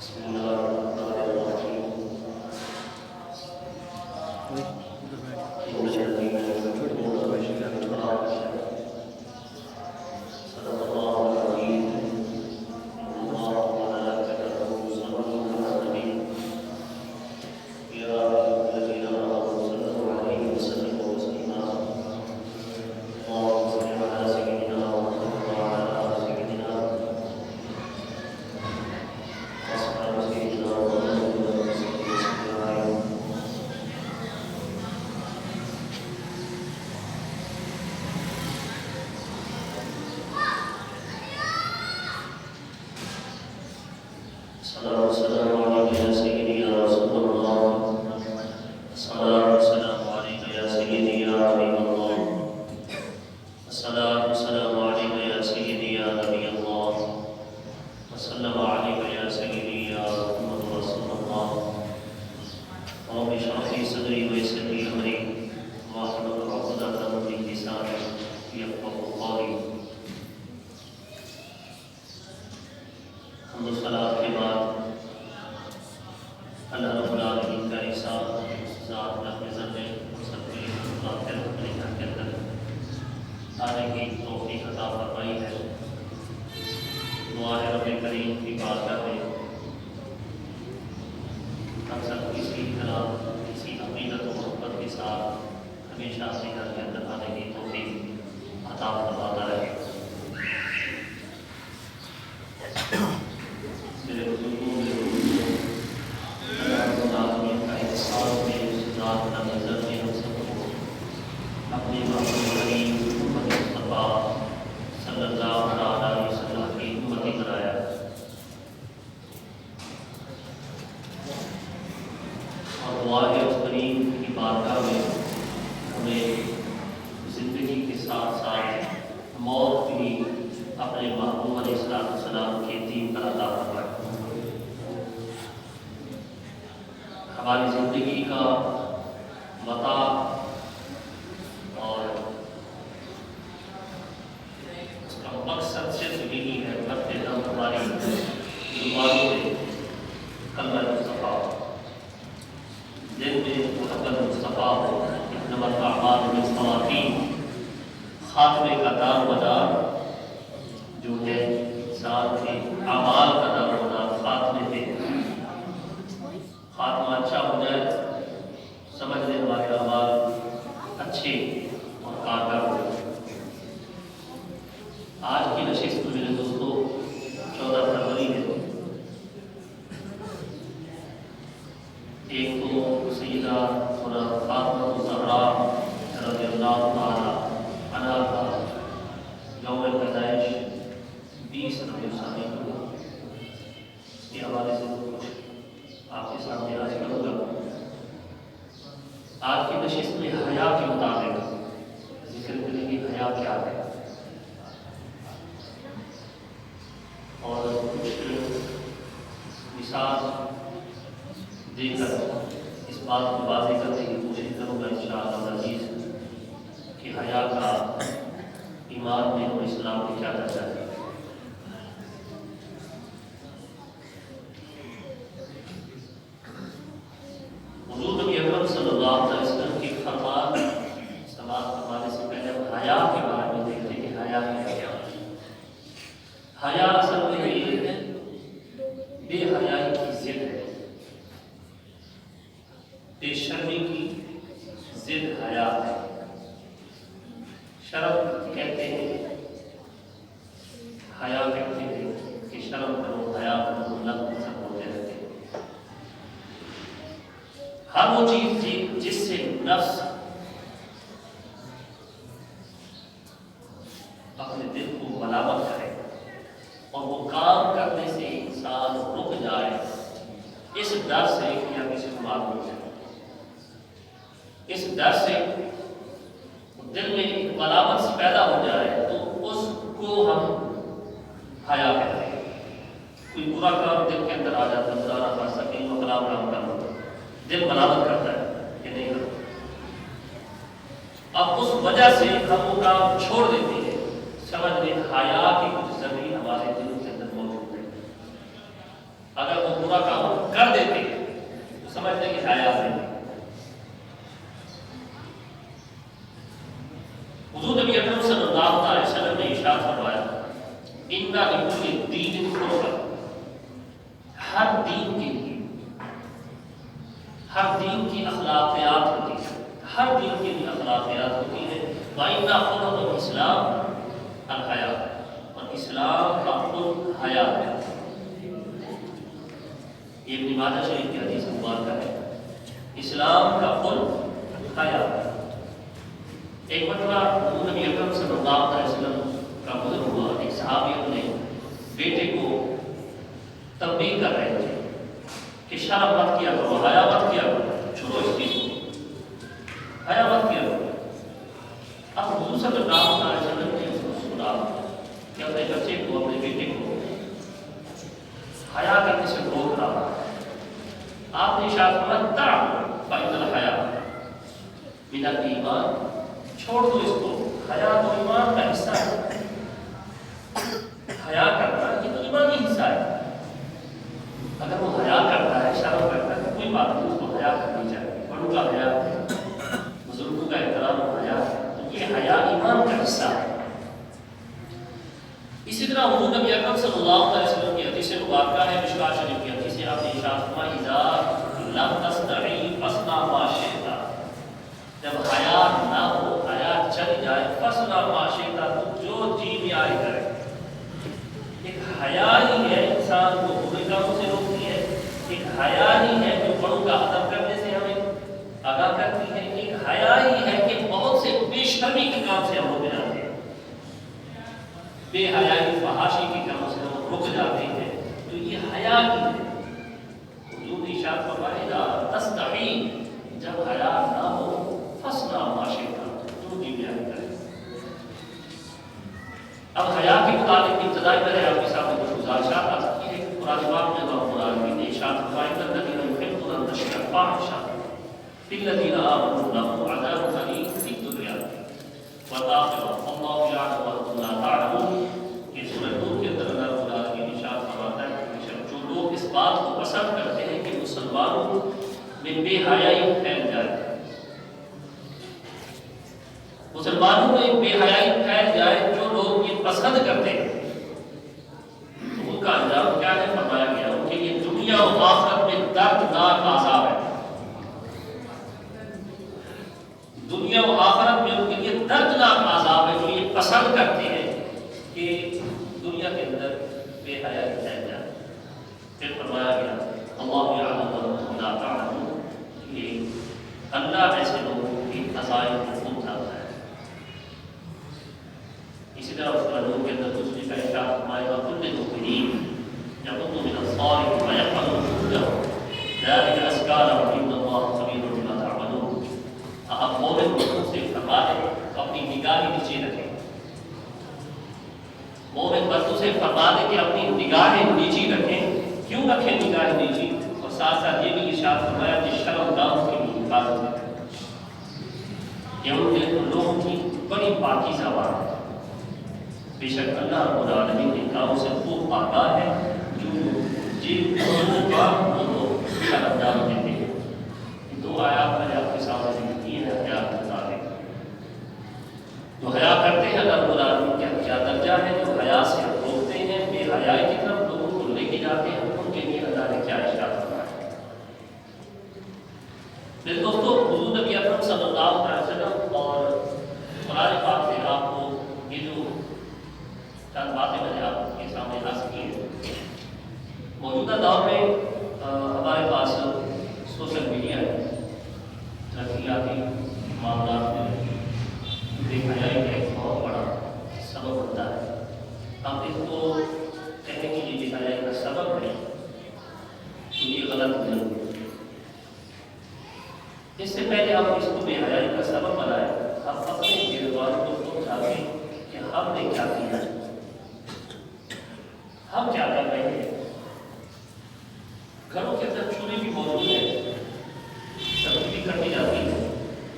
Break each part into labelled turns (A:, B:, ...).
A: بسم الله الرحمن الرحيم إن الذين يكفرون بالله صدق الله العظيم إن الله وملائكته يصلون على النبي يا أيها الذين آمنوا صلوا عليه وسلموا تسليما اللهم صل على سيدنا محمد وعلى آل سيدنا وأصحاب سيدنا محمد وصحبه أجمعين الصلاة والسلام عليك يا سيدي يا رسول الله الصلاة والسلام عليك يا سيدي يا حبيب الله الصلاة والسلام عليك يا سيدي يا نبي الله وسلم عليك يا سيدي يا محمد رسول الله رب اشرح لي صدري ويسر لي أمري واحلل عقدة من لساني يفقهوا قولي حمد و صلاۃ کے بعد اللہ رب العالمین کا احسان ذات نظر میں سب کے آخر اپنے گھر کے اندر آنے کی توفیق عطا فرمائی ہے۔ دعا ہے رب کریم کی بارگاہ میں ہم سب کسی طرح کسی عقیدت و محبت کے ساتھ ہمیشہ اپنے گھر کے اندر آنے کی توفیق عطا فرماتا رہے۔ میرے بزرگوں میرے بزرگوں اللہ رب العالمین کا احسان میں اس ذات کا نظر میں ہم سب کو اپنے محبوب کریم محمد مصطفیٰ صلی اللہ علیہ وسلم کی امتی بنایا۔ اور دعا ہے اس کریم کی بارگاہ میں ہمیں زندگی کے ساتھ ساتھ موت بھی اپنے محبوب علیہ السلام کے دین پر عطا فرمائے۔ ہماری زندگی کا متاع اور اس کا مقصد صرف یہی ہے کرتے دم ہماری زبانوں میں کلمہ مصطفیٰ، دل میں محبت مصطفیٰ ہو، انما الاعمال بالخواتیم، خاتمے کا دار مدار جو ہے انسان کے اعمال کا دار مدار خاتمے پہ، خاتمہ اچھا ہو جائے سمجھ لیں ہمارے اعمال اچھے اور کارگر ہو جائے۔ آج کی نشست میں میرے دوستو 14 فروری ہے۔ ایک تو سیدہ فاطمہ الزہرا رضی اللہ تعالی عنہا کا یوم پیدائش 20 ربیع الثانی کو، اس کے حوالے سے کچھ آپ کے سامنے آج کروں گا۔ آج کی نشست میں حیا کے مطابق ذکر کریں گے حیا کیا ہے، اور کچھ مثال دے کر اس بات کو واضح کرنے کی کوشش کروں گا انشاءاللہ العزیز کہ حیا کا ایمان میں اور اسلام میں کیا درجہ ہے۔ حضور نبی اکرم صلی اللہ علیہ وسلم کی فرمان سماعت فرمانے سے پہلے ہم حیا کے بارے میں دیکھتے ہیں کہ حیا ہے کیا۔ حیا اصل میں یہ بے حیائی کی ضد ہے، بے شرمی کی ضد حیا ہے۔ شرم کہتے ہیں، حیا کہتے ہیں کہ شرم کرو، حیا کرو، لفظ سب ہوتے رہتے ہیں۔ ہر وہ چیز جس سے نفس اپنے دل کو ملامت کرے اور وہ کام کرنے سے انسان رک جائے، اس ڈر سے کہ ہم کسی کو معلوم ہو جائے، اس ڈر سے دل میں ایک ملامت پیدا ہو جائے تو اس کو ہم حیا کہتے ہیں۔ کوئی برا کام دل کے اندر آ جاتا ہے، خدا نہ خاصہ کہیں وہ کلام کام کرنا، دل ملامت کرتا ہے کہ نہیں کرتا، اب اس وجہ سے ہم وہ کام چھوڑ دیتے ہیں۔ سمجھ لیں حیا کی کچھ زمین ہمارے دل کے اندر موجود ہے۔ اگر وہ برا یہ ابن ماجہ شریف کی حدیث مبارکہ ہے. اسلام کا خلق حیا. ایک مرتبہ حضور نبی اکرم صلی اللہ علیہ وسلم کا گزر ہوا. ایک صحابی اپنے بیٹے کو تنبیہ کر رہے تھے کہ شرم مت کیا کرو، حیا مت کیا کرو، چھوڑو اس چیز کو، حیا مت کیا کرو. اب حضور صلی اللہ علیہ وسلم نے اس کو سنا کہ اپنے بچے کو، اپنے بیٹے کو حیا کرنے سے روک رہا. آپ نے ارشاد فرمایا دع فإن الحیاء من الایمان، چھوڑ دو اس کو، حیا تو ایمان کا حصہ ہے. حیا کرنا یہ تو ایمانی حصہ ہے. اگر وہ حیا کرتا ہے، شرم کرتا ہے، کوئی بات نہیں، اس کو حیا کرنی چاہیے. بڑوں کا حیا ہے، بزرگوں کا احترام و حیا ہے، تو یہ حیا ایمان کا حصہ ہے. اسی طرح حضور نبی اکرم صلی اللہ علیہ وسلم کی حدیث مبارکہ ہے، مشکوٰۃ شریف کی حدیث ہے. آپ نے ارشاد فرمایا اذا لم تستحی فاصنع ما شئت، جب حیا نہ ہو، حیا چل جائے، فاصنع ما شئت، تو جو جی میں آئے کرے. ایک حیا ہی ہے انسان کو برے کاموں سے روکتی ہے. ایک حیا ہی ہے جو بڑوں کا ادب کرنے سے ہمیں آگاہ کرتی ہے. ایک حیا ہی ہے کہ بہت سے بے شرمی کے کام سے ہم روک جاتے ہیں، بے حیائی فحاشی کے کاموں سے ہم رک جاتے ہیں. تو یہ حیا ہی ہے. حضور نے ارشاد فرمایا اذا تستحی، جب حیا نہ ہو، فاصنع ما شئت، جو جی میں آئے کرے. اب حیا کے متعلق ابتدائی میں نے آپ کے سامنے کچھ گزارشات آ سکی ہے. قرآن پاک میں اللہ العالمین نے ارشاد فرمایا ان الذین یحبون ان تشیع الفاحشۃ فی الذین آمنوا لهم عذاب ألیم فی الدنیا والآخرہ واللہ یعلم وانتم لا تعلمون. یہ سورہ نور کے اندر اللہ العالمین ارشاد فرماتا ہے کہ جو لوگ اس بات کو پسند کرتے ہیں کہ مسلمانوں میں بے حیائی پھیل جائے، مسلمانوں میں بے حیائی پھیل جائے، جو لوگ یہ پسند کرتے ہیں تو ان کا انجام کیا ہے؟ فرمایا گیا ان کے لیے دنیا و آخرت میں دردناک عذاب ہے. دنیا و آخرت میں ان کے لیے دردناک عذاب ہے جو یہ پسند کرتے ہیں کہ دنیا کے اندر بے حیائی پھیل جائے. پھر فرمایا گیا اللہ یعلم وانتم لا تعلمون، یہ اللہ ایسے لوگوں کی عذاب کو خوب جانتا ہے. اسی طرح اس نور کے اندر دوسری کا ارشاد فرمایا وَكُلِّ الْمُؤْمِنِينَ يَغُضُّوا مِنْ أَبْصَارِهِمْ وَيَحْفَظُوا فُرُوجَهُمْ ذَلِكَ أَزْكَىٰ لَهُمْ إِنَّ اللَّهَ خَبِيرٌ بِمَا تَعْمَلُونَ. اب مومن مردوں سے فرما دے تو اپنی نگاہیں نیچے رکھیں. مومن مردوں سے فرما دے کہ اپنی نگاہیں نیچی رکھیں. کیوں رکھیں نگاہیں نیچی؟ اور ساتھ ساتھ یہ بھی ارشاد فرمایا کہ شرم گاہوں کی بھی حفاظت کریں. یہ ان لوگوں کی بڑی پاکیزہ بات ہے. بے شک اللہ رب العالمین کے کاموں سے خوب آگاہ ہے. جو جن کا وہ تو شرم دار دیتے ہیں. دو آیات میں نے آپ کے سامنے ذکر کی ہے حیا کے متعلق. جو حیا کرتے ہیں اللہ رب العالمین کا کیا درجہ ہے، جو حیا سے روکتے ہیں، بے حیائی کی طرف لوگوں کو لے کے جاتے ہیں، ان کے لیے اللہ نے کیا ارشاد فرمایا ہے. میرے دوستو، حضور نبی اکرم صلی اللہ علیہ وسلم اور قرآن پاک سے آپ کو یہ جو چند باتیں میں نے آپ کے سامنے عرض کی ہیں. موجودہ دور میں ہمارے پاس سوشل میڈیا ہے. ترقیاتی معاملات میں بے حیائی کا ایک بہت بڑا سبب ہوتا ہے. ہم اس کو کہنے کی یہ بے حیائی کا سبب ہے تو یہ غلط نہیں. اس سے پہلے ہم اس کو بے حیائی کا سبب بنائیں، ہم اپنے گردوان کو سمجھائیں کہ ہم نے کیا کیا ہے، ہم کیا کر رہے ہیں. گھروں کے اندر چولہے بھی موجود ہیں، سبزی بھی کٹی جاتی ہے،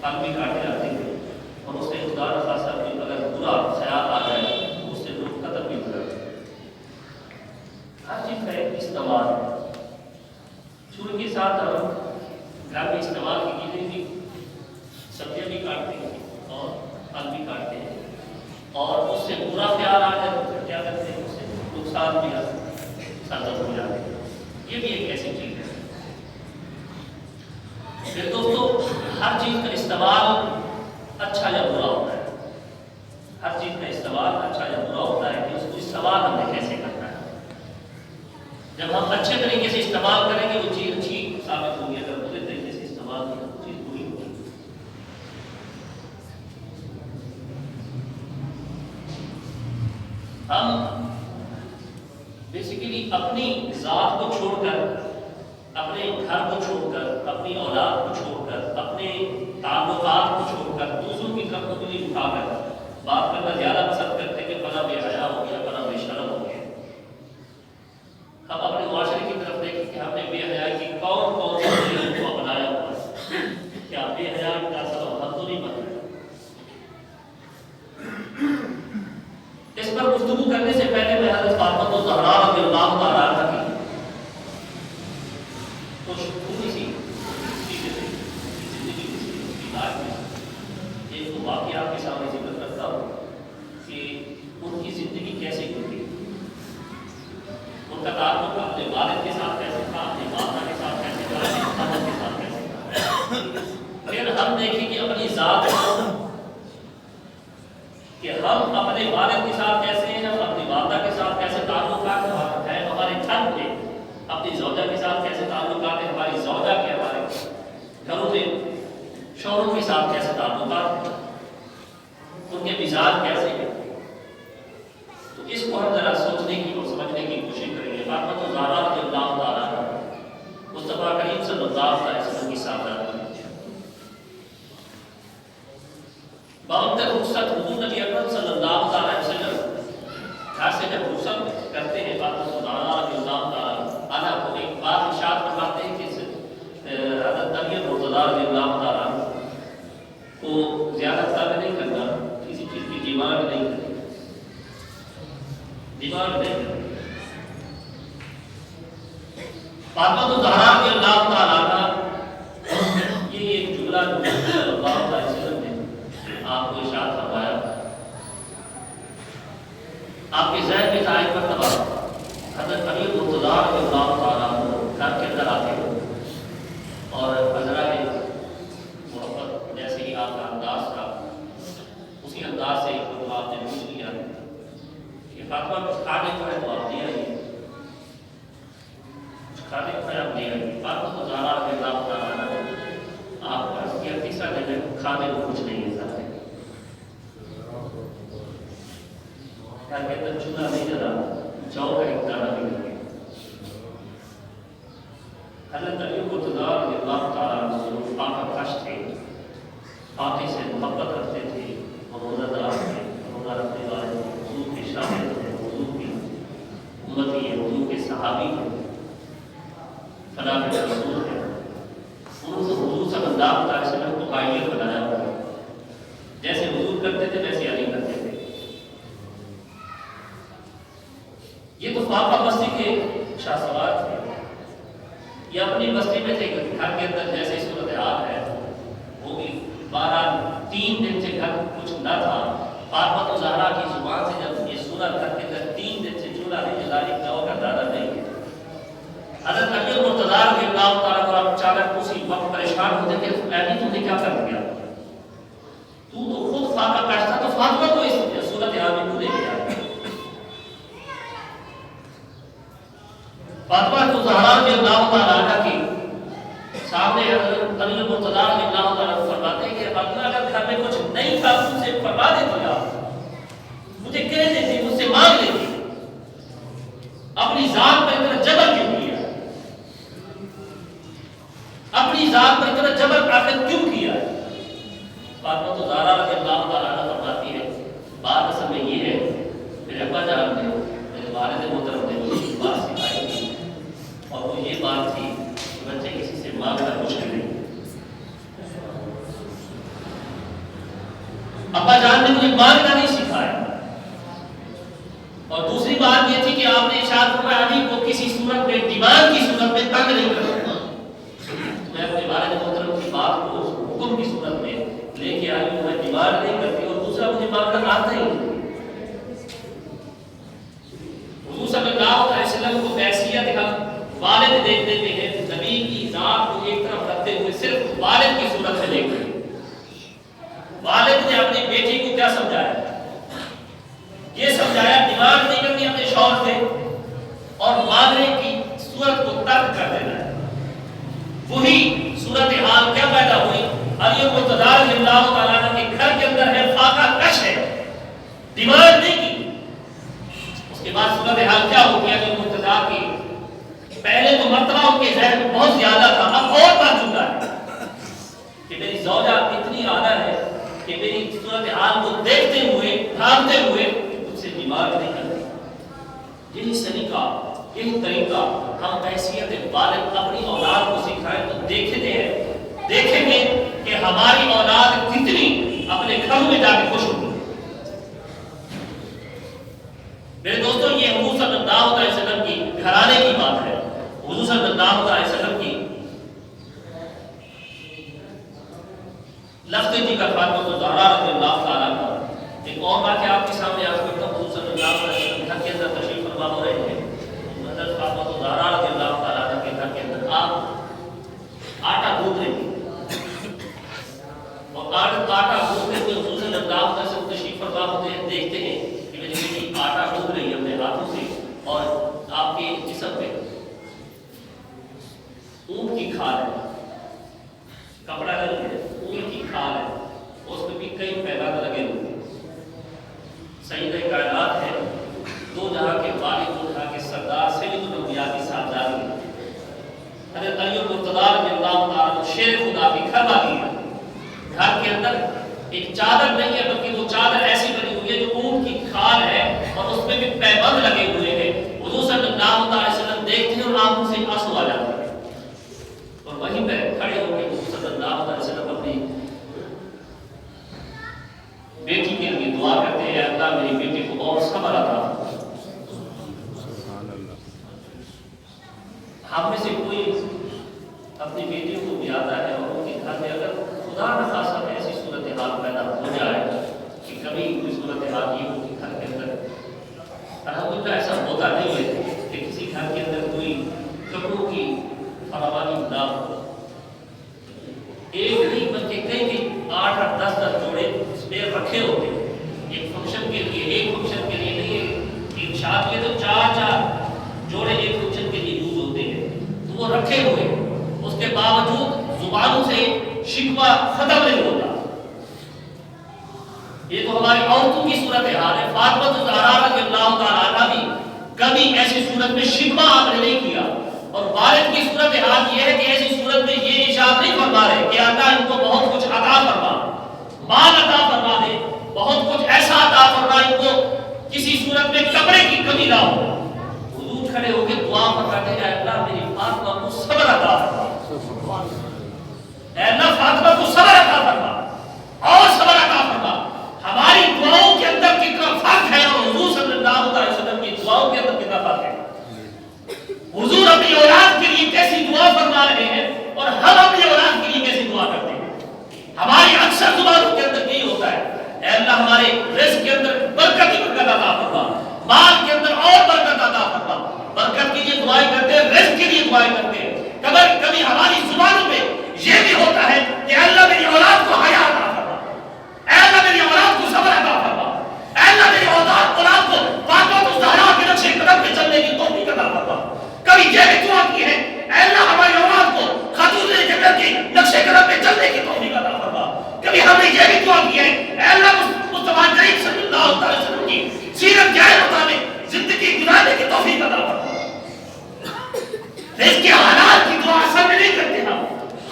A: پھل بھی کاٹے جاتے ہیں، اور اس سے خدا نخواستہ کوئی اگر برا خیال آ جائے تو اس سے لوگ قتل بھی ہو جاتے ہیں. ہر چیز کا ایک استعمال ہے. چولہے کے ساتھ ہم گھر میں استعمال کی چیزیں بھی، سبزیاں بھی کاٹتے ہیں اور پھل بھی کاٹتے ہیں، اور اس سے برا خیال آ جائے تو پھر کیا کرتے ہیں، اس سے نقصان بھی سرزد ہو جاتے ہیں. یہ بھی ایک ایسی چیز ہے. پھر دوستو، ہر چیز کا استعمال اچھا یا برا ہوتا ہے. ہر چیز کا استعمال اچھا یا برا ہوتا ہے کہ اس کو استعمال ہم نے کیسے کرنا ہے. جب ہم اچھے طریقے سے استعمال کریں گے وہ چیز اچھی ثابت ہوگی، اگر برے طریقے سے استعمال کریں تو چیز بری ہوگی۔ ہم بیسیکلی اپنی ذات کو چھوڑ کر، اپنے گھر کو چھوڑ کر، اپنی اولاد کو چھوڑ کر، اپنے تعلقات کو چھوڑ کر دوسروں کی طرف انگلی اٹھا کر بات کرنا زیادہ پسند کرتے ہیں کہ فلاں بے حیا ہو گیا، فلاں بے شرم ہو گیا۔ ہم اپنے معاشرے کی طرف دیکھیں کہ ہم نے بے حیائی کی کون کون سے طریقوں کو اپنایا ہوا ہے۔ کیا بے حیائی کا سبب ہم تو نہیں بن رہے؟ اس پر گفتگو کرنے سے پہلے میں حضرت فاطمہ الزہرا رضی اللہ تعالیٰ عنہا کی کچھ تھوڑی سی زندگی کی لائف میں ایک واقعہ آپ کے سامنے ذکر کرتا ہوں کہ ان کی زندگی کیسے گزری، ان کا تعلق اپنے والد کے ساتھ کیسے تھا، اپنی والدہ کے ساتھ کیسے تھا، اپنے خاندان کے ساتھ کیسے تھا۔ پھر ہم دیکھیں کہ اپنی ذات کہ ہم اپنے والد کے ساتھ کیسے ہیں، ہم اپنی والدہ کے ساتھ کیسے تعلقات ہیں، ہمارے گھر میں اپنی زوجہ کے ساتھ کیسے تعلقات ہیں، ہماری زوجہ کے ہمارے گھروں میں شوہروں کے ساتھ کیسے تعلقات ہیں، ان کے مزاج کیسے ہیں۔ تو اس کو ہم ذرا سوچنے کی اور سمجھنے کی کوشش کریں گے۔ فاطمہ الزہرا رضی اللہ تعالیٰ عنہا مصطفیٰ کریم صلی اللہ علیہ وسلم کی سالگرہ باوقت رخصت حضور نبی اکرم صلی اللہ علیہ وسلم گھر سے جب رخصت کرتے ہیں، فاطمہ الزہرا رضی اللہ تعالیٰ عنہا کو ایک بات ارشاد فرماتے ہیں کہ حضرت نبی مرتضیٰ رضی اللہ تعالیٰ کو زیادہ طلب نہیں کرنا، کسی چیز کی ڈیمانڈ نہیں کرنی، ڈیمانڈ نہیں کرنی۔ فاطمہ الزہرا رضی اللہ تعالیٰ عنہا یہ ایک جملہ جو صلی اللہ علیہ وسلم نے آپ کو ارشاد فرمایا، آپ کے ذہن میں تھا ایک مرتبہ حضرت امیر مرتضیٰ رضی اللہ تعالیٰ گھر کے اندر آتے ہیں اور حضرہ محبت جیسے ہی آپ کا انداز تھا اسی انداز سے آپ نے پوچھ لیا کہ فاطمہ کچھ کھانے کو ہے تو آپ لے آئیے، کچھ کھانے کو ہے آپ لے آئیے۔ فاطمہ الزہرا رضی اللہ تعالیٰ آپ کو عرض کیا تیسرا دن ہے کھانے کو کچھ نہیں ہے، گھر کے اندر چولہا نہیں جلا، جو کا ایک دانہ بھی نہیں۔ حضرت علی مرتضیٰ رضی اللہ تعالیٰ عنہ پاک کش تھے، پاکی سے محبت رکھتے تھے، روزہ دار تھے، روزہ رکھنے والے حضور کے شاگرد تھے، حضور کی امتی ہیں، حضور کے صحابی ہیں، خدا کے رسول ہیں۔ انہوں نے حضور صلی اللہ علیہ وسلم کو قائل بنایا ہوا ہے، جیسے حضور کرتے تھے ویسے علی کرتے تھے۔ یہ تو فاقہ بستی کے شاہ سوار تھے، یہ اپنی بستی میں تھے، گھر کے اندر جیسے صورتحال ہے وہ بھی 3 دن سے گھر کچھ نہ تھا۔ فاطمہ الزہرا کی زبان سے جب یہ سنا گھر کے اندر 3 دن سے چولہا نہیں جلا، ایک جو کا دادا نہیں ہے۔ حضرت امیر مرتضیٰ رضی اللہ تعالیٰ عنہ اچانک اسی وقت پریشان ہوتے کہ اے تم نے کیا کر دیا، تو خود فاقہ کش تھا تو فاطمہ کو اس صورتحال میں کیوں لے گیا؟ فاطمہ الزہرا رضی اللہ تعالیٰ عنہ کے سامنے حضرت امیر مرتضیٰ رضی اللہ تعالیٰ عنہ فرماتے ہیں کہ اللہ اگر گھر میں کچھ نہیں تھا مجھ سے فرما دے تو یار مجھے کہہ دیتی، مجھ سے مانگ لیتی، اپنی ذات پر اتنا جبر کیوں کیا، اپنی ذات پر اتنا جبر آخر کیوں کیا ہے؟ فاطمہ الزہرا رضی اللہ تعالیٰ عنہ فرماتی ہے بات اصل میں یہ ہے، میرے ابا جان نے میرے والد محترم نے مجھے بات سکھائی تھی اور وہ یہ بات تھی کہ بچے کسی سے مانگنا مشکل نہیں۔ ابا جان نے مجھے مانگنا نہیں سکھایا، اور دوسری بات یہ تھی کہ آپ نے ارشاد فرمایا علی کو کسی صورت میں ڈیمانڈ کی صورت میں تنگ نہیں کرنا۔ میں اپنے والد محترم کی بات کو حکم کی صورت میں لے کے آئی ہوں، میں ڈیمانڈ نہیں کرتی، اور دوسرا مجھے مانگنا آتا ہی نہیں۔ حضور صلی اللہ علیہ وسلم کو حیثیت ہم والد دیکھ دیتے ہیں، نبی کی ذات کو ایک طرف رکھتے ہوئے صرف والد کی صورت میں دیکھتے ہیں۔ والد نے اپنی بیٹی کو کیا سمجھایا؟ یہ سمجھایا ڈیمانڈ نہیں کرنی اپنے شوہر سے، اور مانگنے کی وہی صورتحال کیا پیدا ہوئی؟ علی مرتضیٰ رضی اللہ تعالیٰ عنہ کے گھر کے اندر ہے، فاقہ کش ہے، ڈیمانڈ نہیں کی۔ اس کے بعد صورتحال کیا ہو گیا؟ علی مرتضیٰ کی پہلے تو مرتبہ ان کے ذہن میں بہت زیادہ تھا، اب اور بڑھ چکا ہے کہ میری زوجہ اتنی اعلیٰ ہے کہ میری صورتحال کو دیکھتے ہوئے بھاگتے ہوئے مجھ سے ڈیمانڈ نہیں کرتی۔ یہی سلیقہ، یہی طریقہ ہم بحیثیت والد اپنی اولاد کو سکھائیں تو دیکھیں گے کہ ہماری اولاد کتنی اپنے گھروں میں جا کے خوش ہوگی۔ میرے دوستوں، یہ حضور صلی اللہ علیہ وسلم کی گھرانے کی بات ہے، حضور صلی اللہ علیہ وسلم کی لفظ جی کا فاطمہ الزہرا رضی اللہ تعالیٰ عنہ۔ ایک اور واقعہ آپ کے سامنے آپ کو حضور صلی اللہ علیہ وسلم گھر کے اندر تشریف فرما ہو رہے ہیں، حضرت فاطمہ الزہرا رضی اللہ تعالیٰ عنہ کے گھر کے اندر آپ آٹا گوندھ رہے ہیں اور آٹا گوندھتے ہوئے حضور صلی اللہ علیہ وسلم تشریف فرما ہوتے ہیں، دیکھتے ہیں کہ میری بیٹی آٹا گوندھ رہی ہے اپنے ہاتھوں سے، اور آپ کے جسم پہ اونٹ کی کھال ہے، کپڑا نہیں ہے، اونٹ کی کھال ہے، اس میں بھی کئی پیغام لگے ہوئے ہیں۔ سیدہ کائنات ہے، دو جہاں کے والد، دو جہاں کے سردار، سید الانبیاء کی صاحبزادی حضرت علی مرتضیٰ رضی اللہ تعالیٰ شیر خدا کی گھر والی ہے۔ گھر کے اندر ایک چادر نہیں ہے، بلکہ وہ چادر ایسی بنی ہوئی ہے جو اونٹ کی کھال ہے اور اس میں بھی پیبند لگے ہوئے ہیں۔ حضور صلی اللہ علیہ وسلم دیکھتے ہیں اور آنکھوں سے آنسو آ جاتے ہیں، اور وہیں پہ کھڑے ہو کے حضور صلی اللہ علیہ وسلم اپنی بیٹی کے لیے دعا کرتے ہیں، اللہ میری بیٹی کو اور صبر عطا۔ ہم میں سے کوئی اپنی بیٹیوں کو بھی آتا ہے اور ان کے گھر میں اگر خدا نخواستہ ایسی صورتحال پیدا ہو جائے کہ کبھی کوئی صورتحال یہ ہو کہ گھر کے اندر، الحمدللہ ایسا ہوتا نہیں ہے کہ کسی گھر کے اندر کوئی کپڑوں کی فراوانی نہ ہو، ایک نہیں بلکہ کئی 8-10 جوڑے اسپیئر رکھے ہوتے ہیں ایک فنکشن کے لیے، ایک فنکشن کے لیے نہیں، ایک شادی ہے تو 4 جوڑے ایک فنکشن کے لیے یوز ہوتے ہیں، تو وہ رکھے ہوئے، اس کے باوجود زبانوں سے شکوہ ختم نہیں ہوتا۔ یہ تو ہماری عورتوں کی صورتحال ہے۔ فاطمہ الزہرا رضی اللہ تعالیٰ عنہ بھی کبھی ایسی صورت میں شکوہ آپ نے نہیں کیا، اور والد کی صورتحال یہ ہے کہ ایسی صورت میں یہ ارشاد نہیں فرما رہے کہ اللہ ان کو بہت کچھ عطا فرما، مال عطا فرما دے، بہت کچھ ایسا عطا فرما ان کو کسی صورت میں کپڑے کی کمی نہ ہو۔ حضور کھڑے ہو کے دعا فرماتے ہیں، اے اللہ میری فاطمہ کو صبر عطا فرما، اے اللہ فاطمہ کو صبر عطا فرما اور صبر عطا فرما۔ ہماری دعاؤں کے اندر کتنا فرق ہے اور حضور صلی اللہ علیہ وسلم کی دعاؤں کے اندر کتنا فرق ہے۔ حضور اپنی اولاد کے لیے کیسی دعا فرما رہے ہیں اور ہم اپنی اولاد کے لیے کیسی دعا کرتے ہیں۔ ہماری اکثر زبانوں کے اندر یہی ہوتا ہے، اے اللہ ہمارے رزق کے اندر برکت ہی برکت عطا فرما، مال کے اندر اور برکت عطا فرما۔ برکت کے لیے دعائیں کرتے ہیں، رزق کے لیے دعائیں کرتے ہیں۔ کبھی ہماری زبانوں میں یہ بھی ہوتا ہے کہ اللہ میری اولاد کو حیا عطا فرما، اے اللہ میری اولاد کو صبر عطا فرما، اے اللہ میری اولاد کو فاطمہ الزہرا کے نقش قدم پہ چلنے کی توفیق عطا فرما۔ کبھی یہ بھی دعا کی ہے، اے اللہ ہماری اولاد کو خطوط جنت کی نقش قدم پہ چلنے کی توفیق عطا فرما۔ کبھی ہم نے یہ بھی دعا کی ہے، اے اللہ مصطفیٰ کریم صلی اللہ علیہ وسلم کی سیرت کے مطابق زندگی گزارنے کی توفیق عطا فرما۔ رزق کے حالات کی دعا اصل میں نہیں کرتے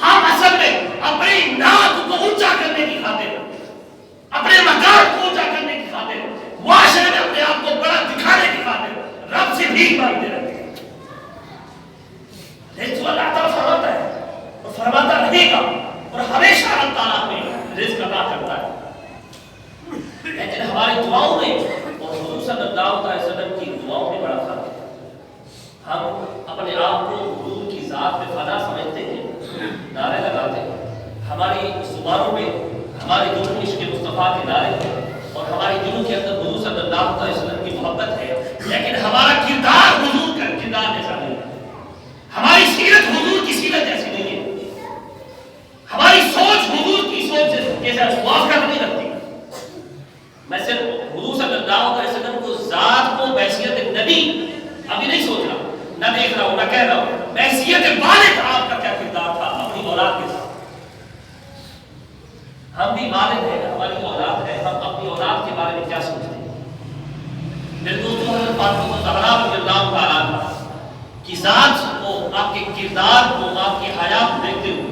A: ہم اصل میں اپنی نام کو اونچا کرنے کی خاطر، اپنے مقام کو اونچا کرنے کی خاطر، معاشرے میں اپنے آپ کو بڑا دکھانے کی خاطر رب سے بھیک مانگتے رہتے ہیں۔ رزق اللہ تعالیٰ فرماتا ہے اور فرماتا رہے گا، اور ہمیشہ اللہ تعالیٰ ہمیں رزق عطا کرتا ہے، لیکن ہماری دعاؤں میں اور حضور صلی اللہ علیہ وسلم کی دعاؤں میں بڑا فرق ہے۔ ہم اپنے آپ کو حضور کی ذات میں فنا سمجھتے ہیں، نعرے لگاتے ہیں، ہماری زبانوں میں ہمارے دل میں عشق مصطفیٰ کے نعرے ہیں اور ہمارے دلوں کے اندر حضور صلی اللہ علیہ وسلم کی محبت ہے، لیکن ہمارا کردار حضور کا کردار جیسا نہیں ہے، ہماری سیرت حضور کی سیرت جیسی نہیں ہے، ہماری سوچ حضور کی سوچ جیسا موافقت نہیں رکھتی۔ میں صرف حضور صلی اللہ علیہ وسلم کو ذات کو بحیثیت نبی ابھی نہیں سوچ رہا، نہ دیکھ رہا ہوں، نہ کہہ رہا ہوں، بحیثیت والد آپ کا کیا کردار تھا، کی ذات کو، آپ کے کردار کو، آپ کی حیا کو دیکھتے ہوئے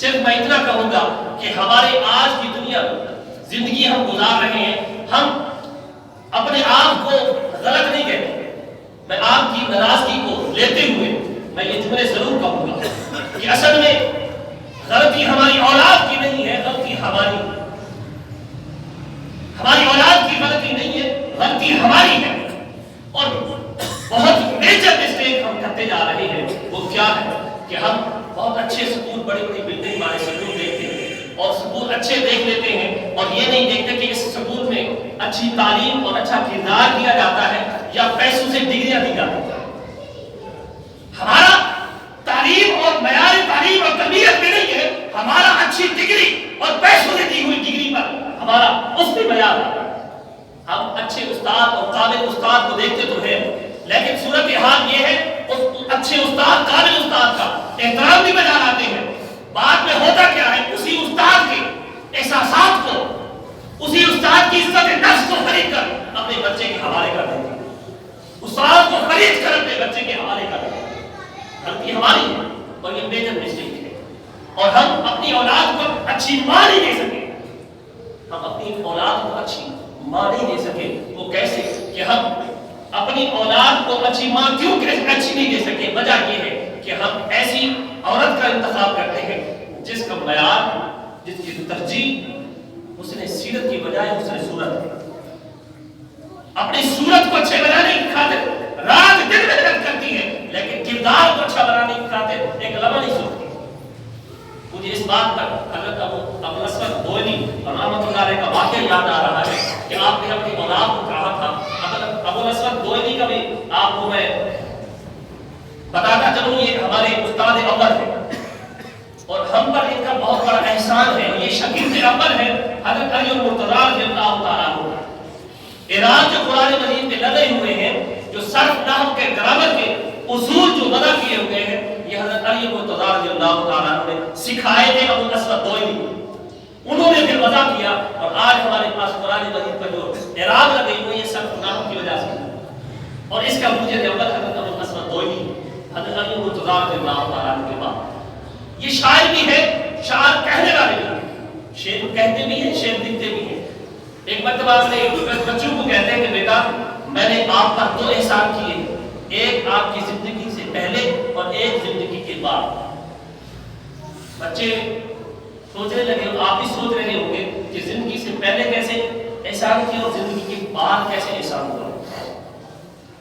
A: صرف میں اتنا کہوں گا کہ ہمارے آج کی دنیا زندگی ہم گزار رہے ہیں، ہم اپنے آپ کو غلط نہیں کہتے، میں آپ کی ناراضگی کو لیتے ہوئے میں یہ جملے ضرور کہوں گا کہ اصل میں غلطی ہماری اولاد کی نہیں ہے، غلطی ہماری اولاد کی غلطی نہیں ہے، غلطی ہماری ہے۔ اور بہت میجر مسٹیک ہم کرتے جا رہے ہیں، وہ کیا ہے کہ ہم بہت اچھے سکول، بڑی بڑی بلڈنگ والے سکول دیکھتے ہیں اور سکول اچھے دیکھ لیتے ہیں، اور یہ نہیں دیکھتے کہ اس سکول میں اچھی تعلیم اور اچھا کردار دیا جاتا ہے یا پیسوں سے ڈگریاں دی جاتی ہیں۔ ہمارا تعلیم اور معیار تعلیم اور تربیت میں نہیں ہے، ہمارا اچھی ڈگری اور پیسوں سے دی ہوئی ڈگری پر ہمارا اس پہ معیار ہے۔ ہم اچھے استاد اور قابل استاد کو دیکھتے تو ہیں، لیکن صورتحال یہ ہے اس اچھے استاد، قابل استاد کا احترام بھی بجا لاتے ہیں، بعد میں ہوتا کیا ہے، اسی استاد کے احساسات کو، اسی استاد کی عزت نفس کو خرید کر اپنے بچے کے حوالے کر دیتے ہیں، استاد کو خرید کر اپنے بچے کے حوالے کر دیتے ہیں۔ غلطی ہماری ہے اور یہ میجر مسٹیک ہے، اور ہم اپنی اولاد کو اچھی ماں نہیں دے سکے، ہم اپنی اولاد کو اچھی ماں نہیں دے سکے۔ وہ کیسے کہ ہم اپنی اولاد کو اچھی ماں کیوں اچھی نہیں دے سکے؟ وجہ یہ ہے کہ ہم ایسی عورت کا انتخاب کرتے ہیں جس کا معیار، جس کی ترجیح اس نے سیرت کی بجائے اس نے صورت ہے، اپنی صورت کو اچھے بنانے کی خاطر رات دن محنت کرتی ہے، لیکن کردار کو اچھا بنانے کی خاطر ایک لمحہ نہیں سوچتی۔ مجھے اس بات پر حضرت ابو الاسود دوئلی رحمۃ اللہ علیہ کا واقعہ یاد آ رہا ہے کہ آپ نے اپنی اولاد کو کہا تھا، ابو الاسود دوئلی کا بھی آپ کو میں بتاتا چلوں، یہ ہمارے استاد اول ہیں اور ہم پر ان کا بہت بڑا احسان ہے، یہ شاگرد اول ہے حضرت علی المرتضیٰ رضی اللہ تعالیٰ عنہ۔ ایران جو قرآن مجید میں لگے ہوئے ہیں، جو صرف نحو کے گرامر کے اصول جو وضع کیے ہوئے ہیں، یہ حضرت علی المرتضیٰ رضی اللہ تعالیٰ عنہ نے سکھائے تھے ابو الاسود دوئلی، انہوں نے پھر وضع کیا، اور آج ہمارے پاس قرآن مجید پر جو اعراب لگے ہوئے ہیں صرف نحو کی وجہ سے، اور اس کا مجھے اول حضرت ابو الاسود دوئلی، حضرت علی المرتضیٰ رضی اللہ تعالیٰ عنہ کے بعد۔ یہ شاعر بھی ہے، شاعر کہنے والے بھی ہیں، شعر کہتے بھی ہیں، شعر لکھتے بھی ہیں۔ ایک مرتبہ اپنے بچوں کو کہتے ہیں کہ بیٹا میں نے آپ پر دو احسان کیے، ایک آپ کی زندگی سے پہلے اور ایک زندگی کے بعد۔ بچے سوچنے لگے، آپ بھی سوچ رہے ہوں گے کہ زندگی سے پہلے کیسے احسان کیا اور زندگی کے بعد کیسے احسان ہوا،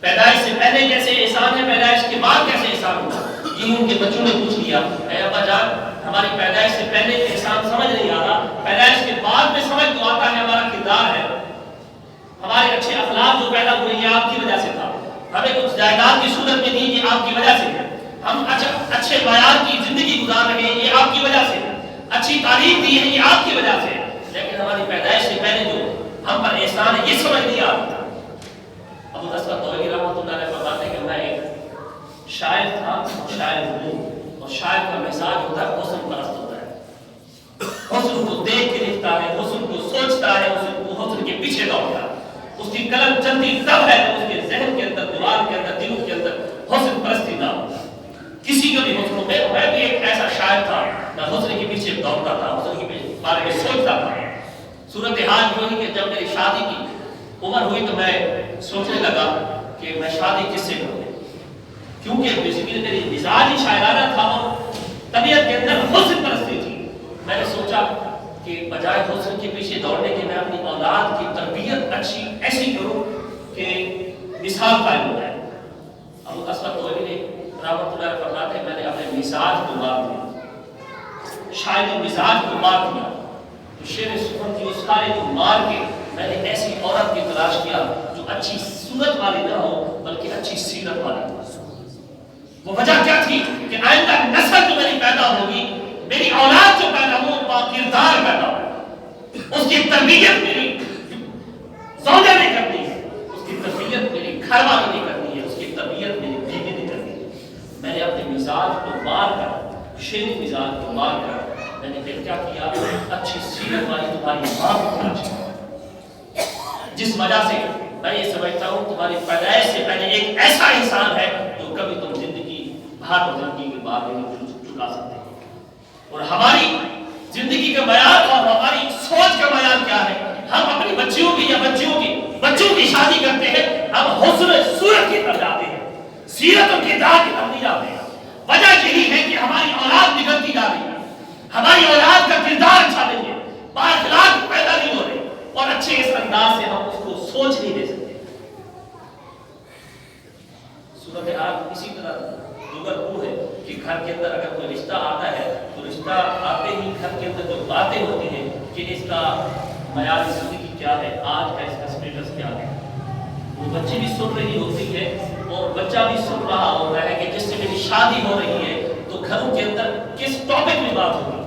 A: پیدائش سے پہلے کیسے احسان ہے، پیدائش کے بعد کیسے احسان ہوا۔ یہ ان کے بچوں نے پوچھ لیا، اے ابا جان ہماری پیدائش سے پہلے احسان سمجھ نہیں آتا، پیدائش کے بعد میں سمجھ تو آتا ہے، ہمارا کردار ہے، ہمارے اچھے اخلاق جو پیدا ہوئے یہ آپ کی وجہ سے تھا، ہمیں کچھ جائیداد کی صورت میں دی یہ آپ کی وجہ سے ہے، ہم اچھے معیار کی زندگی گزار رہے ہیں یہ آپ کی وجہ سے ہے، اچھی تعلیم دی ہے یہ آپ کی وجہ سے ہے، لیکن ہماری پیدائش سے پہلے جو ہم پر احسان ہے یہ سمجھ نہیں آتا۔ ابو الاسود دوئلی رحمۃ اللہ علیہ فرماتے ہیں کہ میں ایک شاعر تھا اور شاعر ہوں، اور شاعر کا مزاج ہوتا ہے حسن پرست ہوتا ہے، حسن کو دیکھ کے لکھتا ہے، حسن کو سوچتا ہے، حسن کو حسن کے پیچھے دوڑتا ہے، اس کی قلم چلتی تب ہے تو اس کے ذہن کے اندر، دماغ کے اندر، دل کے اندر حسن پرستی نہ ہو۔ کسی کا بھی حسن میں بھی ایک ایسا شاعر تھا، میں حسن کے پیچھے دوڑتا تھا، حسن کے بارے میں سوچتا تھا۔ صورتحال یہ ہوئی کہ جب میری شادی کی عمر ہوئی تو میں سوچنے لگا کہ میں شادی کس سے کروں، کیونکہ بیسیکلی میری مزاج ہی شاعرانہ تھا اور طبیعت کے اندر حسن پرستی تھی۔ میں نے سوچا کہ بجائے حسن کے پیچھے دوڑنے کے میں اپنی اولاد کی تربیت اچھی ایسی کروں کہ مثال قائم ہو جائے۔ ابو الاسود دوئلی نے رحمۃ اللہ علیہ فرماتے ہیں میں نے اپنے مزاج کو مار دیا، شاعری مزاج کو مار دیا، شعر سخن کی اس سارے کو مار کے میں نے ایسی عورت کی تلاش کیا جو اچھی صورت والی نہ ہو بلکہ اچھی سیرت والی ہو۔ وہ وجہ کیا تھی کہ آئندہ نسل جو میری پیدا ہوگی، میری اولاد جو پیدا ہو با کردار پیدا ہو، اس کی تربیت میری زوجہ نے کرنی ہے، اس کی تربیت میری گھر والی نے کرنی ہے، اس کی تربیت میری بیوی نے کرنی ہے۔ میں نے اپنے مزاج کو مار کر، شعری مزاج کو مار کر میں نے پھر کیا کیا، اچھی سیرت والی تمہاری ماں کو تلاش کیا، جس وجہ سے میں یہ سمجھتا ہوں تمہاری پیدائش سے پہلے ایک ایسا انسان ہے جو کبھی تم زندگی ہر زندگی کے بعد چکا سکتے ہیں. اور ہماری زندگی کا معیار اور ہماری سوچ کا معیار کیا ہے؟ ہم اپنی بچیوں کی یا بچوں کی شادی کرتے ہیں، ہم حسن صورت کی طرف جاتے ہیں، سیرت اور کردار کی طرف نہیں جاتے ہیں. وجہ یہی ہے کہ ہماری اولاد بگڑتی جا رہی ہے، ہماری اولاد کا کردار اچھا نہیں ہے، بااخلاق پیدا نہیں ہو رہے، اور اچھے اس انداز سے ہم اس کو سوچ نہیں دے سکتے. صورتحال اسی طرح دوگر وہ ہے کہ گھر کے اندر اگر کوئی رشتہ آتا ہے تو رشتہ آتے ہی گھر کے اندر جو باتیں ہوتی ہیں کہ اس کا معیار زندگی کیا ہے، آج کا اس کا اسٹیٹس کیا ہے، وہ بچی بھی سن رہی ہوتی ہے اور بچہ بھی سن رہا ہوتا ہے کہ جس سے میری شادی ہو رہی ہے تو گھروں کے اندر کس ٹاپک میں بات ہوگی.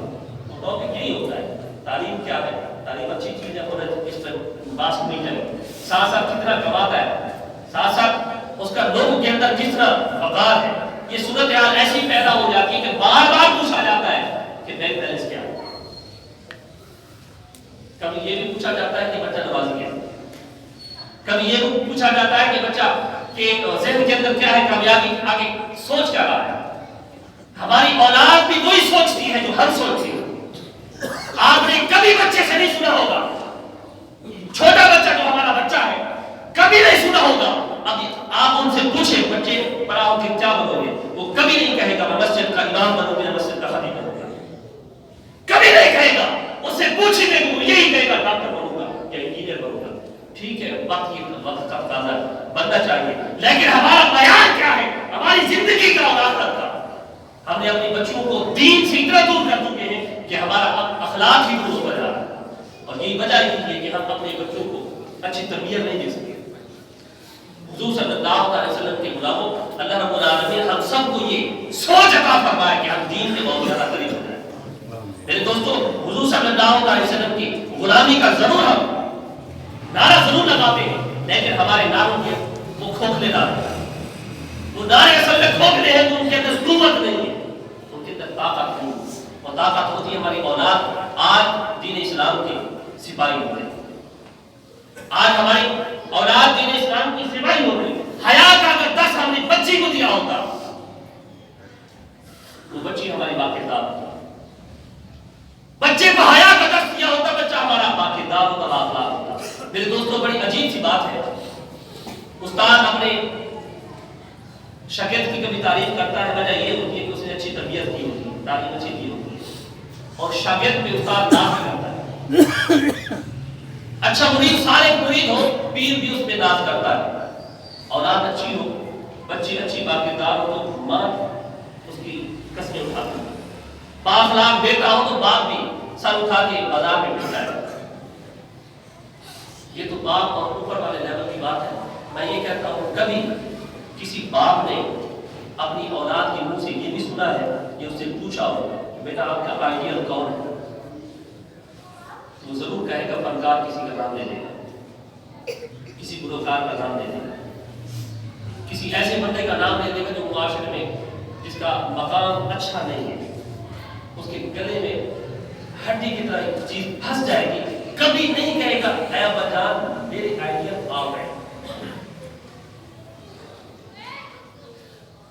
A: وہ ٹاپک یہی ہوتا ہے تعلیم کیا ہے، تعلیم اچھی چیز ہے اور اس پر بات نہیں کریں، ساتھ ساتھ کتنا کماتا ہے، ساتھ ساتھ اس کا لوگوں کے اندر کس طرح وقار ہے. یہ صورتحال ایسی پیدا ہو جاتی ہے کہ بار بار پوچھا جاتا ہے کہ بینک بیلنس کیا ہے. کبھی یہ بھی پوچھا جاتا ہے کہ بچہ نمازی ہے، کبھی یہ بھی پوچھا جاتا ہے کہ بچہ کے ذہن کے اندر کیا ہے، کامیابی آگے سوچ کیا رہا ہے. ہماری اولاد بھی وہی سوچتی ہے جو ہم سوچتے ہیں. آپ نے کبھی بچے سے نہیں سنا ہوگا، چھوٹا بچہ جو ہمارا بچہ ہے کبھی نہیں سنا ہوگا. اب آپ ان سے پوچھیں بچے بڑا ہو کے کیا بنو گے، وہ کبھی نہیں کہے گا میں مسجد کا امام بنوں گا، مسجد کا خطیب بنوں گا، کبھی نہیں کہے گا. اس سے پوچھیں گے وہ یہی کہے گا ڈاکٹر بنوں گا یا انجینئر بنوں گا. ٹھیک ہے، وقت کا تقاضا بننا چاہیے، لیکن ہمارا بیان کیا ہے، ہماری زندگی کا اور آخرت کا. ہم نے اپنی بچوں کو دین سے اتنا دور کر چکے ہیں کہ ہمارا اخلاق ہی درست ہو جا رہا ہے. اور یہی وجہ یہ ہے کہ ہم اپنے بچوں کو اچھی تربیت نہیں دے سکتے. حضور صلی اللہ علیہ وسلم کے غلاموں، اللہ رب العالمین ہم سب کو یہ سوچ عطا فرمائے کہ ہم دین کے بہت زیادہ قریب ہو جائیں. میرے دوستو، حضور صلی اللہ علیہ وسلم کی غلامی کا ضرور ہم نعرہ ضرور لگاتے ہیں، لیکن ہمارے نعروں کے وہ کھوکھلے نعرے ہیں. وہ نعرے اصل میں کھوکھلے ہیں تو ان کے اندر قوت نہیں ہے، ان کے اندر طاقت نہیں. اور طاقت ہوتی ہے ہماری اولاد آج دین اسلام کے سپاہی ہو گئے، آج ہماری اولاد دین اسلام کی سپاہی ہو گئی. حیا کا اگر 10 ہم نے بچی کو دیا ہوتا، وہ بچی ہماری باکردار ہوتی. بچے کو حیا کا درس دیا ہوتا، بچہ ہمارا باکردار ہوتا، بااخلاق ہوتا. میرے دوستوں، بڑی عجیب سی بات ہے، استاد اپنے شاگرد کی کبھی تعریف کرتا ہے، وجہ یہ ہوتی ہے کہ اس نے اچھی تربیت کی ہوتی ہے، تعلیم اچھی کی ہوتی ہے، اور شاگرد پہ استاد ناز کرتا ہے. اچھا مرید، صالح مرید ہو، پیر بھی اس پہ ناز کرتا ہے. اولاد اچھی ہو، بچی اچھی باکردار ہو تو ماں اس کی قسمیں اٹھاتی ہے. بااخلاق بیٹا ہو تو باپ بھی سر اٹھا کے بازار میں پھرتا ہے. یہ تو باپ اور اوپر والے لیول کی بات ہے. میں یہ کہتا ہوں کبھی کسی باپ نے اپنی اولاد کے منہ سے یہ بھی سنا ہے کہ اس سے پوچھا ہو بیٹا آپ کا آئیڈیل کون ہے، وہ ضرور کہے گا فنکار کسی کا نام لے لے گا، کسی گلوکار کا نام لے لے گا، کسی ایسے بندے کا نام لے لے گا جو معاشرے میں جس کا مقام اچھا نہیں ہے، اس کے گلے میں ہڈی کی طرح ایک چیز پھنس جائے گی. کبھی نہیں کہے گا اے ابا جان میرے آئیڈیل آپ ہیں.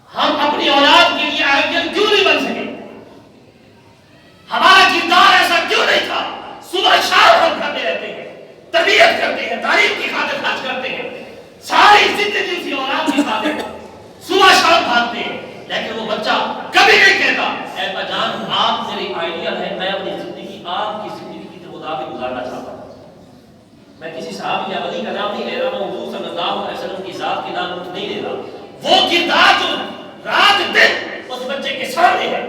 A: ہم اپنی اولاد کے لیے آئیڈیل کیوں نہیں بن سکے؟ ہمارا کردار ایسا کیوں نہیں تھا؟ صبح شام ہم کرتے رہتے ہیں، تربیت کرتے ہیں، تعلیم کی خاطر خرچ کرتے ہیں، ساری زندگی اسی اولاد کی خاطر صبح شام بھاگتے ہیں، لیکن وہ بچہ کبھی نہیں کہتا اے ابا جان آپ میری آئیڈیل ہے، میں اپنی زندگی آپ کی زندگی کے مطابق گزارنا چاہتا ہوں. میں کسی صحابی یا ولی کا نام نہیں لے رہا، میں حضور صلی اللہ علیہ وسلم کی ذات کے نام نہیں لے رہا. وہ کردار جو رات دن اس بچے کے سامنے ہے،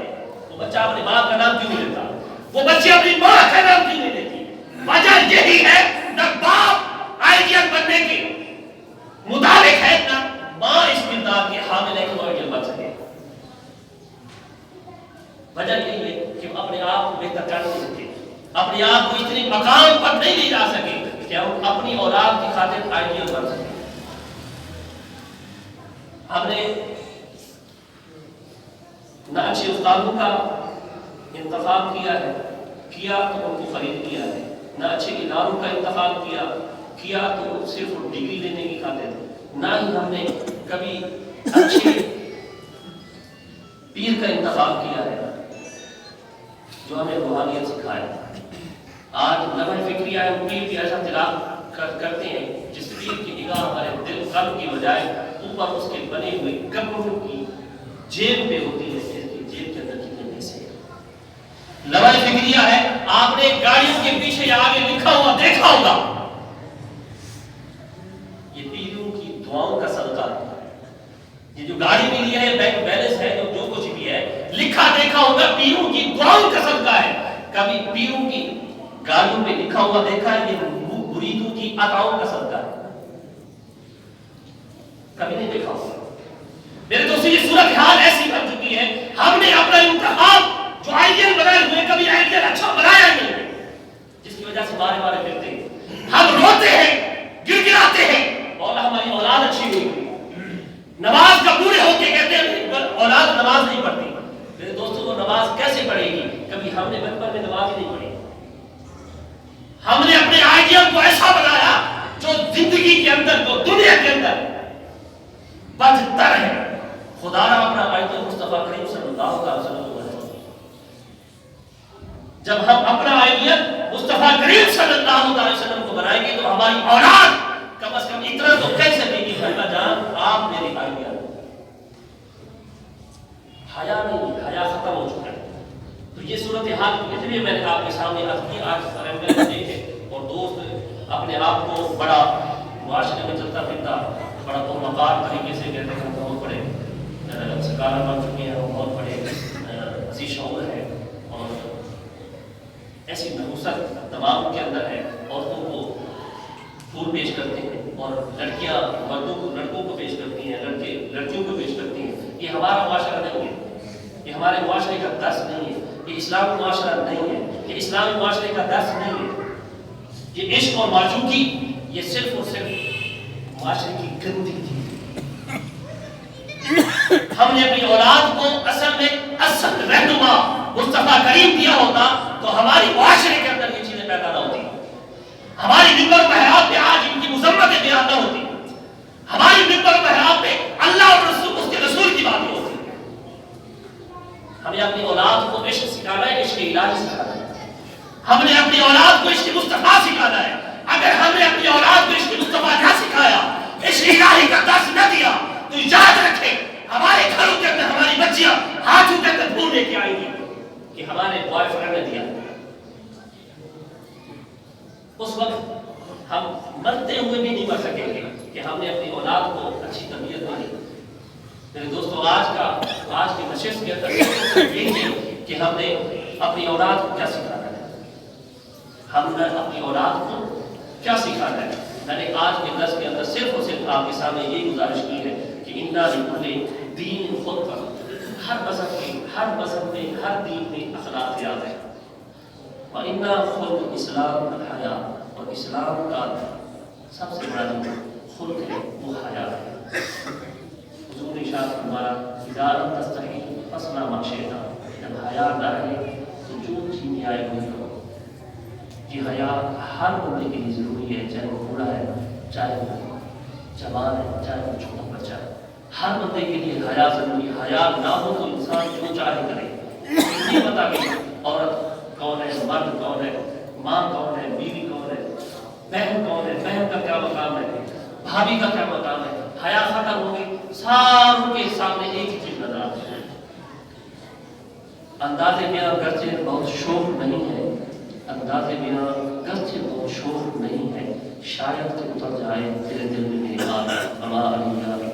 A: وہ بچہ اپنے باپ کا نام کیوں نہیں لیتا؟ وہ بچے اپنی ماں کا نام کیوں نہیں لیتی؟ وجہ یہی ہے نہ باپ آئیڈیل بننے کے مطابق ہے، نہ ماں اس کردار کے حامل ہے کہ وہ آئیڈیل بن سکے. وجہ یہی ہے کہ ہم اپنے آپ کو بہتر کر نہیں سکے، اپنے آپ کو اتنے مقام پر نہیں لے جا سکے کہ ہم اپنی اولاد کی خاطر آئیڈیل بن سکیں. ہم نے نہ اچھے استادوں کا انتخاب کیا تو ان کو خرید کیا ہے، نہ اچھے اداروں کا انتخاب کیا تو صرف ڈگری لینے کی خاطر، نہ ہی ہم نے کبھی اچھے پیر کا انتخاب کیا ہے جو ہمیں روحانیت سکھائے. آج لمحہ فکری ہے پیر کی ایسا تلاش کرتے ہیں جس پیر کی نگاہ ہمارے دل قلب کی بجائے اوپر اس کے بنے ہوئے کپڑوں کی جیب میں ہوتی ہے. اس کی جیب کے اندر کتنے پیسے ہیں. لمحہ فکریہ ہے. آپ نے گاڑیوں کے پیچھے یا آگے لکھا ہوا دیکھا ہوگا یہ پیروں کی دعاؤں کا صدقہ ہے. یہ جو گاڑی بھی لی ہے بینک بیلنس ہے جو کچھ بھی ہے لکھا دیکھا ہوگا پیروں کی دعاؤں کا صدقہ ہے. کبھی پیروں کی گاڑیوں پہ لکھا ہوا دیکھا ہے یہ مریدوں کی عطاؤں کا صدقہ ہے؟ کبھی نہیں دیکھا ہوگا. میرے دوستو یہ صورتحال ایسی بن چکی ہے ہم نے اپنا انتخاب جو آئیڈیل بنائے ہوئے کبھی آئیڈیل اچھا بنایا نہیں جس کی وجہ سے بارے بارے پھرتے ہیں. ہم روتے ہیں گر گراتے ہیں مولا ہماری اولاد اچھی ہوئی. نماز کا پورے ہو کے کہتے ہیں اولاد نماز نہیں پڑھتی. میرے دوستوں وہ نماز کیسے پڑھے گی؟ کبھی ہم نے بچپن میں نماز ہی نہیں پڑھی. ہم نے اپنے آئیڈیل کو ایسا بنایا جو زندگی کے اندر جو دنیا کے اندر بدتر ہے. خدا نے اپنا آئیڈیل مصطفیٰ کریم صلی اللہ علیہ وسلم کو بنایا. جب ہم اپنا آئیڈیل مصطفیٰ کریم صلی اللہ علیہ وسلم کو بنائیں گے تو ہماری اولاد کم از کم اتنا تو کہہ سکے گی بھائی جان آپ میری آئیڈیل. حیا نہیں، حیا ختم ہو چکا ہے. تو یہ صورتحال اس لیے میں نے آپ کے سامنے عرض کی. آج دیکھے اور دوست اپنے آپ کو بڑا معاشرے میں چلتا پھرتا بڑا پرمقام طریقے سے کہتے ہیں بہت بڑے سکالر بن چکے ہیں اور بہت بڑے عزیز شعور ہیں اور ایسی نحوست تمام کے اندر ہے. عورتوں کو پھول پیش کرتے ہیں اور لڑکیاں مردوں کو لڑکوں کو پیش کرتی ہیں، لڑکے لڑکیوں کو پیش کرتی ہیں. یہ ہمارا معاشرہ نہیں ہے. یہ ہمارے معاشرے کا درس نہیں ہے. یہ اسلامی معاشرہ نہیں ہے. یہ اسلامی معاشرے کا درس نہیں ہے. یہ عشق اور معشوقی یہ صرف اور صرف معاشرے کی گندی تھی. ہم نے اپنی اولاد کو اصل میں اصل رہنما مصطفیٰ کریم دیا ہوتا تو ہماری معاشرے کے اندر یہ چیزیں پیدا نہ ہوتی. ہماری منبر محراب پہ آج ان کی مذمتیں بیان نہ ہوتی. ہماری منبر محراب پہ اللہ اور رسول اس کے رسول کی باتیں ہوتی. ہمیں اپنی اولاد کو عشق سکھانا ہے، عشق الہی سکھانا ہے. ہم نے اپنی اولاد کو عشق مصطفیٰ سکھانا ہے. اگر ہم نے اپنی اولاد کو عشق مصطفیٰ نہ سکھایا، عشق الہی کا درس نہ دیا تو یاد رکھیں ہمارے گھروں کے اندر ہماری بچیاں ہاتھوں کے اندر پھول لے کے آئیں گی کہ ہمارے بوائے فرینڈ نے دیا. اس وقت ہم مرتے ہوئے بھی نہیں مر سکیں گے کہ ہم نے اپنی اولاد کو اچھی تربیت نہیں دی. میرے دوستو آج کی نشست کے اندر یہ ہے کہ ہم نے اپنی اولاد کو کیا سکھانا ہے. ہم نے اپنی اولاد کو کیا سکھانا ہے. میں نے آج کے درس کے اندر صرف اور صرف آپ کے سامنے یہی گزارش کی ہے کہ انا لکل دین خود پر ہر مذہب میں ہر دین میں اخلاقیات ہیں. وَإِنَّا خُلْقُ الْإِسْلَامِ الْحَيَاءُ اور اسلام کا سب سے بڑا جو خلق ہے وہ حیا ہے. حضور نے ارشاد فرمایا اذا لم تستحی فاصنع ما شئت. جب حیا نہ رہے تو جو چیزیں آئے وہ کرو. یہ حیا ہر بندے کے لیے ضروری ہے، چاہے وہ بوڑھا ہے، چاہے وہ جوان ہے، چاہے وہ چھوٹا بچہ ہے. ہر بندے کے لیے حیا ضروری ہے. حیا نہ ہو تو انسان جو چاہے کرے. نہیں پتا کہ عورت کون ہے، مرد کون ہے، ماں کون ہے، بیوی کون ہے، بہن کون ہے، بہن کا کیا مقام ہے، بھابھی کا کیا مقام ہے. حیا ختم ہوگی ساروں کے سامنے ایک ہی چیز نظر آتی ہے. انداز بیاں گرچہ بہت شوق نہیں ہے، انداز بیاں گرچہ بہت شوق نہیں ہے، شاید کہ اتر جائے تیرے دل میں میری بات.